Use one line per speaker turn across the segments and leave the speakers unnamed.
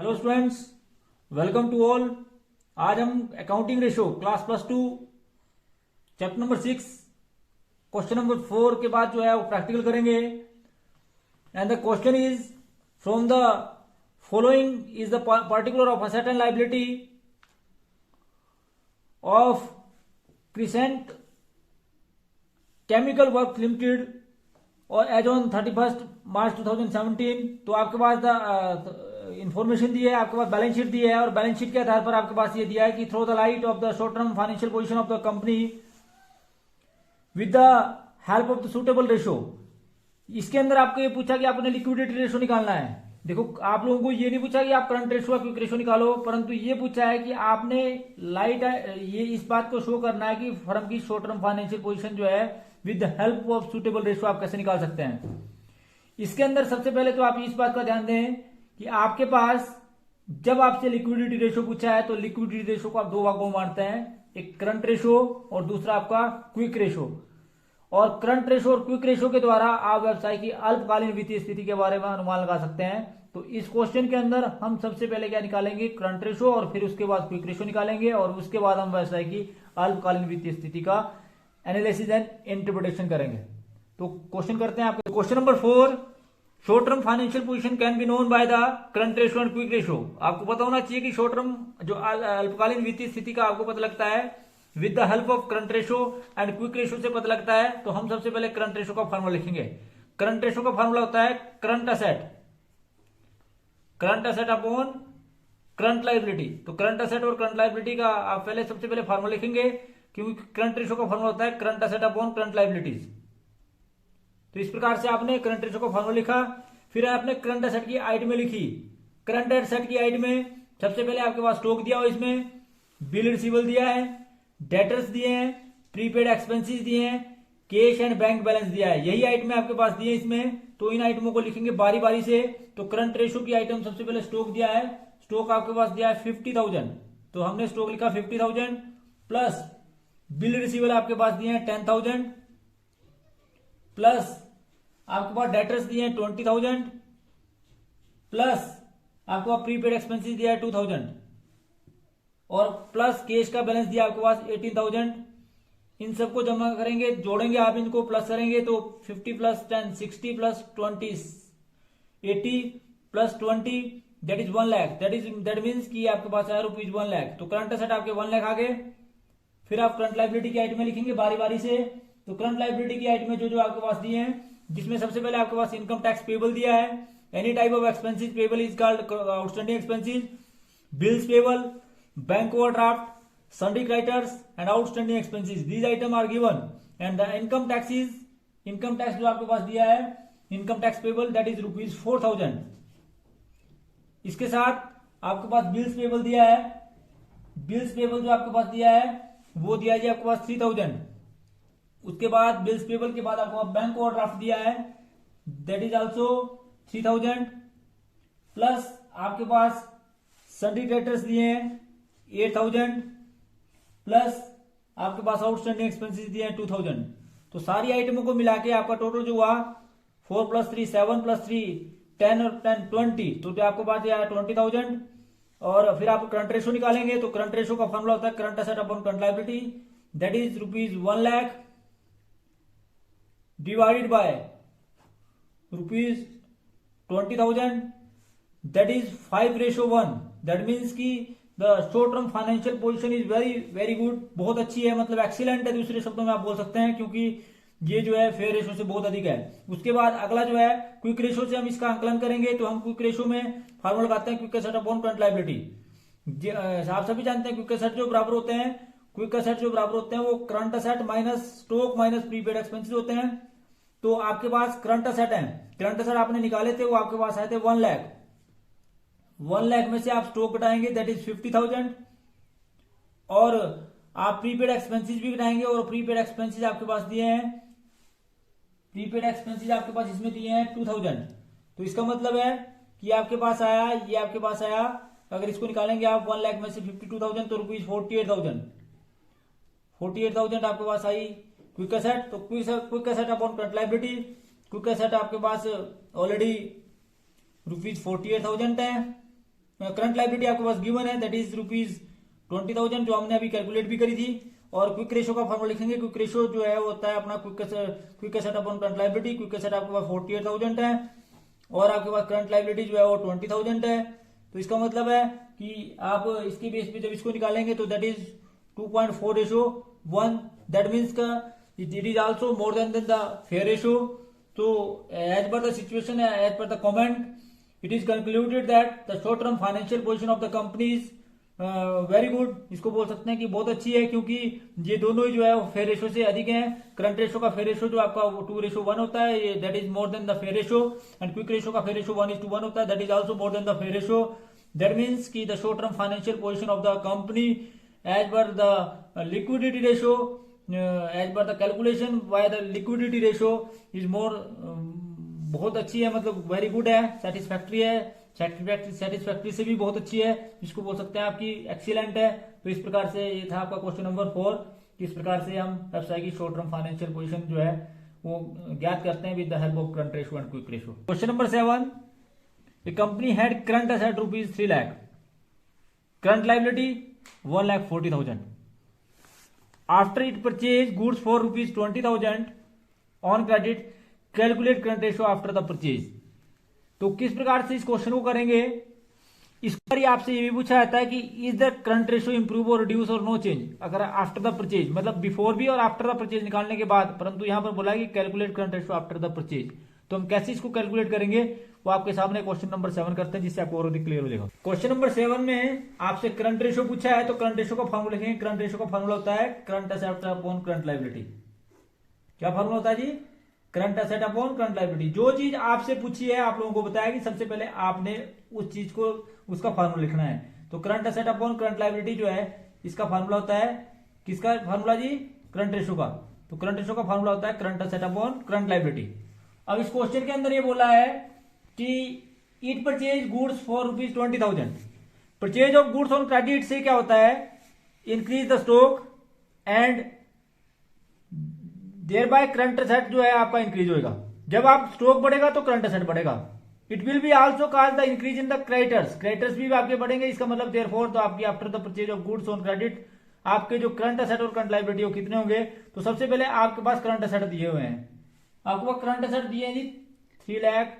Hello students, welcome to all. आज हम accounting ratio class +2 chapter number 6 question number 4 के बाद जो है वो प्रैक्टिकल करेंगे। And the question is from the following is the particular of asset and liability of Crescent Chemical Work Limited और as on 31 March 2017। तो आपके पास इंफॉर्मेशन दी है, आपके पास बैलेंस शीट दी है और बैलेंस शीट के आधार पर आपके पास ये दिया है कि throw the light of the short term financial position of the company with the help of the suitable ratio. इसके अंदर आपको ये पूछा कि आपने लिक्विडिटी रेशो निकालना है। देखो, आप लोगों को ये नहीं पूछा कि आप करंट रेशो या क्विक रेशो निकालो, परंतु ये पूछा है कि आपने ये इस बात को शो करना है कि फर्म की शॉर्ट टर्म फाइनेंशियल पोजीशन जो है with the help of suitable ratio आप कैसे निकाल सकते हैं। इसके अंदर सबसे पहले तो आप इस बात का ध्यान दें कि आपके पास जब आपसे लिक्विडिटी रेशो पूछा है तो लिक्विडिटी रेशो को आप दो भागों में बांटते हैं, एक करंट रेशो और दूसरा आपका क्विक रेशो। और करंट रेशो और क्विक रेशो के द्वारा आप व्यवसाय की अल्पकालीन वित्तीय स्थिति के बारे में अनुमान लगा सकते हैं। तो इस क्वेश्चन के अंदर हम सबसे पहले क्या निकालेंगे, करंट रेशो, और फिर उसके बाद क्विक रेशो निकालेंगे और उसके बाद हम व्यवसाय की अल्पकालीन वित्तीय स्थिति का एनालिसिस एंड इंटरप्रिटेशन करेंगे। तो क्वेश्चन करते हैं आपके। Question number 4, short term financial position can be known by the current ratio and quick ratio. आपको पता होना चाहिए कि शॉर्ट टर्म जो अल्पकालीन वित्तीय स्थिति का आपको पता लगता है with the help of current ratio and quick ratio से पता लगता है। तो हम सबसे पहले करंट रेशो का फार्मूला लिखेंगे। करंट रेशो का फार्मूला होता है current asset upon current liability. तो करंट असेट और करंट लाइबिलिटी का आप पहले सबसे पहले फार्मूला लिखेंगे, क्योंकि करंट रेशो का फार्मूला होता है current asset upon current liabilities. तो इस प्रकार से आपने करंट रेशो का फार्मूला लिखा। फिर आपने करंट असेट की आइटमें लिखी। करंट असेट की आइटमें सबसे पहले आपके पास स्टॉक दिया हो, इसमें बिल रिसीवेबल दिया है, डेटर्स दिए हैं, प्रीपेड एक्सपेंसेस दिए हैं, कैश एंड बैंक बैलेंस दिया है। यही आइटमें आपके पास दिए इसमें। तो इन आइटमों को लिखेंगे बारी बारी से। तो करंट रेशो की आइटम सबसे पहले स्टॉक दिया है। स्टॉक आपके पास दिया है 50,000, तो हमने स्टॉक लिखा 50,000 प्लस बिल रिसीवेबल आपके पास दिए हैं 10,000 प्लस आपके पास डेटर्स दिए हैं 20,000 प्लस आपके पास प्रीपेड एक्सपेंसेस दिया है 2,000 और प्लस कैश का बैलेंस दिया आपके पास 18,000। इन सबको जमा करेंगे, जोड़ेंगे, आप इनको प्लस करेंगे तो 50 plus 10 60 plus 20 80 plus 20 that is 1 lakh. That means कि आपके पास है रुपीज 1 लाख। तो करंट असेट आपके 1 लाख आ गए। फिर आप करंट लाइबिलिटी की आइटमें लिखेंगे बारी बारी से। तो करंट लाइबिलिटी की आइटमें जो आपके पास दिए हैं, जिसमें सबसे पहले आपके पास इनकम टैक्स पेबल दिया है। Any type of expenses payable is called outstanding expenses, bills payable, bank overdraft, sundry creditors and outstanding expenses. These item are given and the income tax जो आपके पास दिया है, income tax payable that is rupees 4,000। इसके साथ आपके पास bills payable दिया है। बिल्स पेबल जो आपके पास दिया है वो दिया है आपके पास 3,000। उसके बाद बिल्स पेबल के बाद आपको बैंक ओवरड्राफ्ट दिया है दैट इज आल्सो 3,000 प्लस आपके पास सन्डी क्रेडिटर्स दिए हैं 8,000 प्लस आपके पास आउटस्टैंडिंग एक्सपेंसेस दिए हैं 2,000। तो सारी आइटमों को मिला के आपका टोटल जो हुआ 4 प्लस 3 7 प्लस 3 10 और 10 20। तो जो आपके पास आया 20,000। और फिर आप करंट रेशो निकालेंगे। तो करंट रेशो का फॉर्मूला होता है current asset upon current liability that is rupees 1 lakh divided by rupees 20,000 that is 5:1। That means की the short term financial position is very very good, बहुत अच्छी है, मतलब एक्सीलेंट है दूसरे शब्दों में आप बोल सकते हैं, क्योंकि ये जो है फेयर रेशो से बहुत अधिक है। उसके बाद अगला जो है क्विक रेशो से हम इसका आंकलन करेंगे। तो हम क्विक रेशो में फार्मूला लगाते हैं quick asset upon current liability. आप सभी जानते हैं क्विक असेट जो बराबर होते हैं वो current asset minus stock minus prepaid expenses होते हैं। तो आपके पास करंट असेट है, करंट असेट आपने निकाले थे, वो आपके पास आए थे 1 लाख। 1 लाख में से आप स्टॉक घटाएंगे दैट इज 50,000 और आप प्रीपेड एक्सपेंसेस भी घटाएंगे और प्रीपेड एक्सपेंसेस आपके पास दिए हैं, प्रीपेड एक्सपेंसेस आपके पास इसमें दिए हैं 2,000। तो इसका मतलब है कि आपके पास आया, ये आपके पास आया, अगर इसको निकालेंगे आप 1 लाख में से 52,000 तो रुपीज 48,000 आपके पास आई क्विक असेट। तो quick asset upon current liability, quick asset आपके पास ऑलरेडी रुपीज 48,000 है करंट लायबिलिटी आपके पास गिवन है, दैट इज ₹20,000 जो हमने अभी कैलकुलेट भी करी थी। और क्विक रेशो का फॉर्मूला लिखेंगे। क्विक रेशो जो है वो होता है अपना quick asset upon current liability. Quick asset आपके पास 48,000 है और आपके पास करंट लायबिलिटी जो है वो 20,000 है। तो इसका मतलब है कि आप इसके बेस पे जब इसको निकालेंगे तो दैट इज 2.4:1। दैट मीन्स का it is also more than the fair ratio. तो as per the situation, as per the comment, it is concluded that the short term financial position of the company is very good. इसको बोल सकते हैं कि बहुत अच्छी है, क्योंकि ये दोनों ही जो है फेयर रेशो से अधिक है। करंट रेशो का फेयर रेशो जो आपका 2:1 होता है, that is more than the fair ratio. And quick ratio का फेयर रेशो 1:1 होता है, that is also more than the fair ratio. That means की the short term financial position of the company as per the liquidity ratio, as per the calculation by the liquidity ratio is more, बहुत अच्छी है, मतलब very good है, satisfactory है। Satisfactory से भी बहुत अच्छी है, इसको बोल सकते हैं आपकी एक्सीलेंट है। तो इस प्रकार से ये था आपका क्वेश्चन नंबर 4। इस प्रकार से हम व्यवसाय की शॉर्ट टर्म फाइनेंशियल पोजीशन जो है वो ज्ञात करते हैं with the help of current ratio and quick ratio. Question number 7, A company had current asset ₹3 lakh, current liability 1,40,000। After it purchase goods for ₹20,000 on credit, calculate current ratio after the purchase. तो किस प्रकार से इस question को करेंगे, इस पर ही आपसे ये भी पूछा जाता है कि is the current ratio improve और रिड्यूस और नो चेंज। अगर आफ्टर द परचेज, मतलब बिफोर भी और आफ्टर द परचेज निकालने के बाद, परंतु यहां पर बोला है कि calculate current ratio after the purchase. तो हम कैसे इसको कैलकुलेट करेंगे वो आपके सामने क्वेश्चन नंबर 7 करते हैं, जिससे आपको और अधिक क्लियर हो जाएगा। क्वेश्चन नंबर 7 में आपसे करंट रेशो पूछा है, तो करंट रेशो का फॉर्मूला लिखेंगे। करंट रेशो का फॉर्मूला होता है current asset upon current liability. क्या फॉर्मूला होता है जी? Current asset upon current liability. जो चीज आपसे पूछी है, आप लोगों को बताया कि सबसे पहले आपने उस चीज को, उसका फॉर्मूला लिखना है। तो current asset upon current liability जो है, इसका फॉर्मूला होता है, किसका फॉर्मूला जी? करंट रेशो का। तो करंट रेशो का फॉर्मूला होता है current asset upon current liability. अब इस क्वेश्चन के अंदर ये बोला है कि it purchase goods for ₹20,000। Purchase of goods on credit से क्या होता है? Increase the stock and thereby current asset जो है आपका इंक्रीज होगा। जब आप स्टॉक बढ़ेगा तो करंट एसेट बढ़ेगा। It will be also cause the increase in the creditors, creditors भी आपके बढ़ेंगे। इसका मतलब देयरफॉर तो आपकी after the purchase of goods on credit आपके जो करंट एसेट और करंट लायबिलिटी वो कितने होंगे? तो सबसे पहले आपके पास करंट एसेट दिए हुए हैं, आपके पास करंट एसेट दिए हैं जी 3 लाख।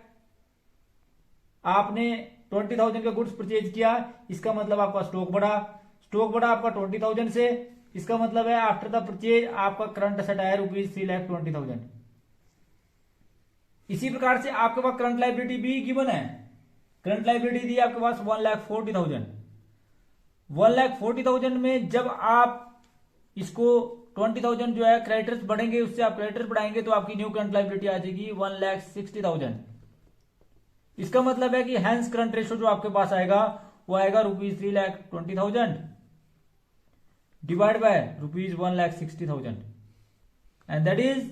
आपने 20,000 का गुड्स परचेज किया, इसका मतलब आपका स्टॉक बढ़ा। स्टॉक बढ़ा आपका 20,000 से, इसका मतलब है आफ्टर द परचेज आपका करंट एसेट आया ₹3,20,000। इसी प्रकार से आपके पास करंट लायबिलिटी भी गिवन है। करंट लायबिलिटी दी आपके पास 1,40,000। 1,40,000 में जब आप इसको 20,000 जो है क्रेडिटर्स बढ़ेंगे, उससे आप क्रेडिटर्स बढ़ाएंगे तो आपकी न्यू करंट लायबिलिटी आ जाएगी 1,60,000। इसका मतलब है कि हैंस करंट रेशो जो आपके पास आएगा वो आएगा ₹3,20,000 divide by ₹1,60,000 and that is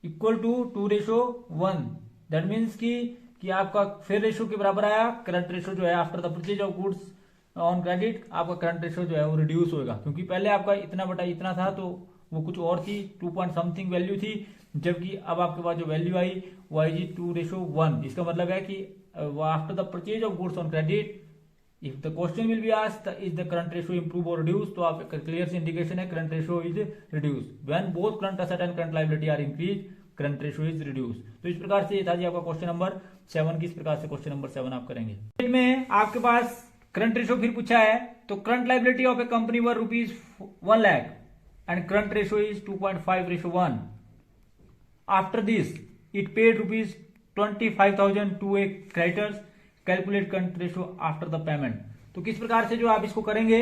equal to 2:1। That means कि आपका फेयर रेशो के बराबर आया। करंट रेशो जो है after the purchase of goods on credit, आपका करंट रेशो जो है वो रिड्यूस होगा, क्योंकि पहले आपका इतना बटा इतना था तो वो कुछ और थी, 2 पॉइंट समथिंग वैल्यू थी, जबकि अब आपके पास जो वैल्यू आई वो आई जी 2:1। इसका मतलब है कि after the purchase of goods on credit, if the question will be asked is the current ratio improve और रिड्यूस, तो आप क्लियर से इंडिकेशन है current ratio is reduce. When both current asset and current liability are increase, current ratio is reduce. तो इस प्रकार से ये था जी आपका क्वेश्चन नंबर 7। किस प्रकार से क्वेश्चन नंबर 7 आप करेंगे। में आपके पास करंट रेशो फिर पूछा है, तो current liability of a company were ₹1 lakh and current ratio is 2.5:1। After this it paid ₹25,000 to a creditors, calculate current ratio after the payment. तो किस प्रकार से जो आप इसको करेंगे,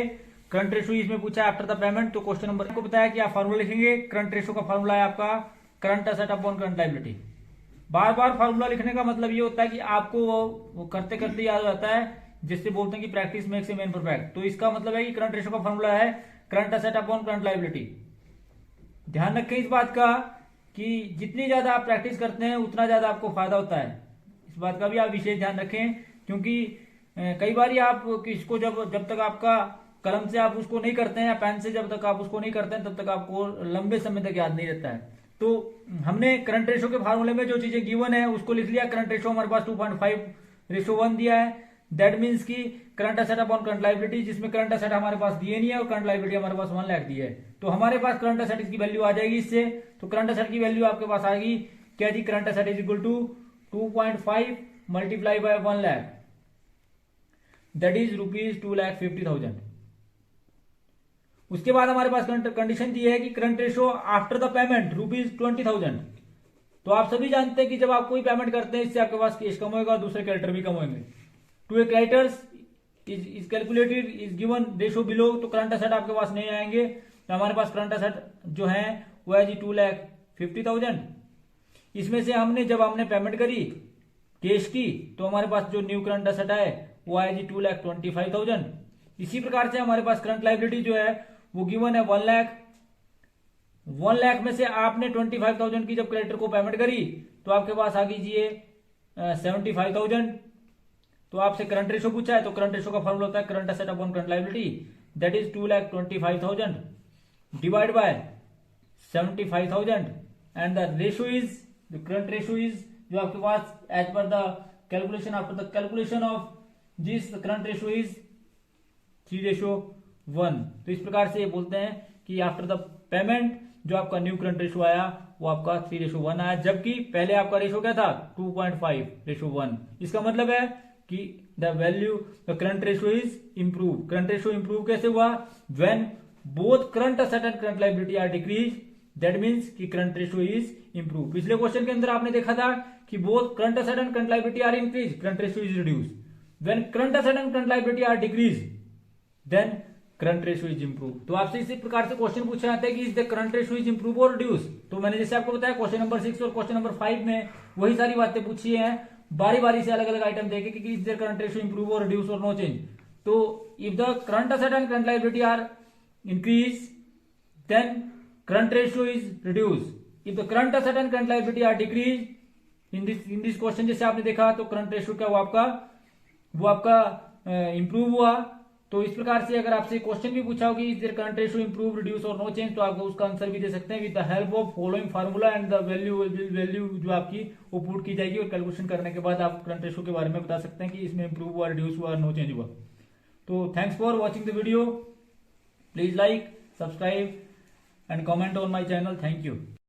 करंट रेशो इसमें पूछा है आफ्टर द पेमेंट, तो क्वेश्चन नंबर को बताया कि आप फार्मूला लिखेंगे। करंट रेशो का फार्मूला है आपका current asset upon current liability. बार बार फार्मूला लिखने का मतलब ये होता है कि आपको वो करते करते याद हो जाता है, जिससे बोलते हैं कि practice makes a man perfect. तो इसका मतलब है कि करंट रेशो का फार्मूला है current asset upon current liability. ध्यान रखें इस बात का कि जितनी ज्यादा आप प्रैक्टिस करते हैं उतना ज्यादा आपको फायदा होता है। इस बात का भी आप विशेष ध्यान रखें, क्योंकि कई बार आप इसको जब तक आपका कलम से आप उसको नहीं करते हैं या पेन से जब तक आप उसको नहीं करते हैं तब तक आपको लंबे समय तक याद नहीं रहता है। तो हमने करंट रेशो के फार्मूले में जो चीजें गिवन है उसको लिख लिया। करंट रेशो हमारे पास 2.5:1 दिया है, दैट मीन्स की current asset upon current liability, जिसमें करंट एसेट हमारे पास दिए नहीं है और करंट लायबिलिटी हमारे पास 1 लाख दी है। तो हमारे पास करंट एसेट की वैल्यू आ जाएगी इससे। तो करंट एसेट की वैल्यू आपके पास आएगी क्या जी, current asset is equal to 2.5 multiply by 1 lakh, that is ₹2,50,000। उसके बाद हमारे पास कंडीशन दी है कि current ratio after the payment ₹20,000। तो आप सभी जानते हैं कि जब आप कोई पेमेंट करते हैं इससे आपके पास कैश कम होगा, दूसरे क्रेडिटर भी कम होंगे। To a creditors is calculated is given ratio below, तो करंट एसेट आपके पास नहीं आएंगे। तो हमारे पास करंट एसेट जो है वो है जी 2,50,000। इसमें से जब हमने पेमेंट करी कैश की, तो हमारे पास जो न्यू करंट एसेट है वो आया जी 2,25,000। इसी प्रकार से हमारे पास करंट लायबिलिटी जो है वो गिवन है 1 लाख। 1 लाख में से आपने 25,000 की जब क्रेडिटर को पेमेंट करी तो आपके पास आ कीजिए 75,000। तो आपसे करंट रेशो पूछा है, तो करंट रेशो का फॉर्मूला होता है current asset upon current liability, that is 2,25,000 divide by 75,000 and the ratio is, the current ratio is जो आपके पास as per the calculation, after the calculation of this current ratio is 3:1। तो इस प्रकार से ये बोलते हैं कि आफ्टर द पेमेंट जो आपका न्यू करंट रेशो आया वो आपका 3:1 आया, जबकि पहले आपका रेशो क्या था 2.5:1। इसका मतलब है कि the value the current ratio is improve. Current ratio improve कैसे हुआ, when both current asset and current liability are decrease, that means कि करंट रेशो इज इंप्रूव। पिछले क्वेश्चन के अंदर आपने देखा था कि both current asset and current liability are increase, current ratio is reduce. When current asset and current liability are decrease, then current ratio is improve. तो आपसे इसी प्रकार से क्वेश्चन पूछे जाते हैं कि is the current ratio is improve और रिड्यूस। तो मैंने जैसे आपको बताया क्वेश्चन नंबर 6 और क्वेश्चन नंबर 5 में वही सारी बातें पूछी हैं, बारी बारी से अलग अलग आइटम देखे कि is the current ratio improve और रिड्यूस और नो चेंज। तो if the current asset and current liability are increase, then current ratio is reduce. If the current asset and current liability are decrease in this question, जैसे आपने देखा, तो current ratio क्या वो आपका improve हुआ। तो इस प्रकार से अगर आपसे क्वेश्चन भी पूछा हो कि is their current ratio improve, reduce और नो चेंज, तो आप उसका आंसर भी दे सकते हैं with the help of following formula and the value जो आपकी वो पुट की जाएगी और कैलकुलेशन करने के बाद आप करंट रेशो के बारे में बता सकते हैं कि इसमें इंप्रूव हुआ, रिड्यूस हुआ, नो चेंज हुआ। तो thanks for watching the video, please like, subscribe and comment on my channel. Thank you.